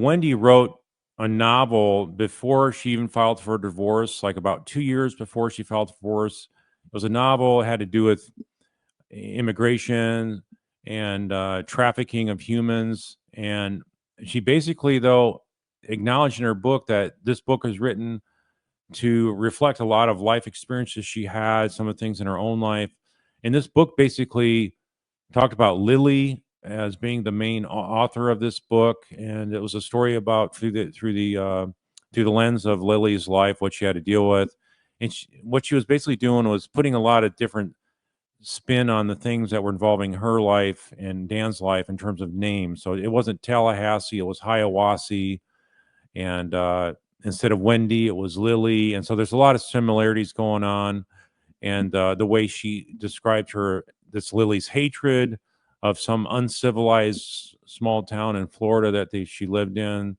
Wendy wrote a novel before she even filed for divorce, like about 2 years before she filed for divorce. It was a novel, it had to do with immigration and trafficking of humans. And she basically, though, acknowledged in her book that this book was written to reflect a lot of life experiences she had, some of the things in her own life. And this book basically talked about Lily as being the main author of this book, and it was a story about through the lens of Lily's life, what she had to deal with, and what she was basically doing was putting a lot of different spin on the things that were involving her life and Dan's life in terms of names. So it wasn't Tallahassee, it was Hiawassee, and instead of Wendy, it was Lily, and so there's a lot of similarities going on, and the way she described her this Lily's hatred of some uncivilized small town in Florida that she lived in,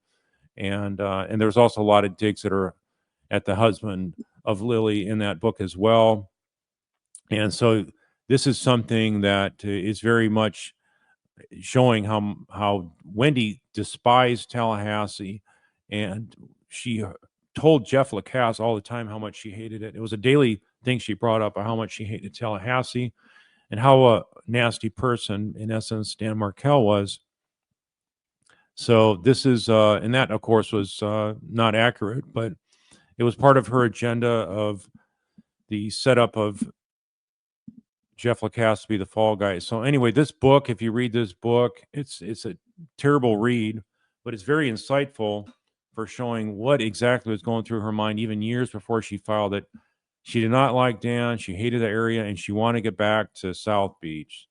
and there's also a lot of digs that are at the husband of Lily in that book as well, and so this is something that is very much showing how Wendy despised Tallahassee, and she told Jeff Lacasse all the time how much she hated it. It was a daily thing she brought up, how much she hated Tallahassee and how a nasty person, in essence, Dan Markel was. So this is, and that of course was not accurate, but it was part of her agenda of the setup of Jeff Lacasse to be the fall guy. So anyway, this book, if you read this book, it's a terrible read, but it's very insightful for showing what exactly was going through her mind even years before she filed it. She did not like Dan, she hated the area, and she wanted to get back to South Beach.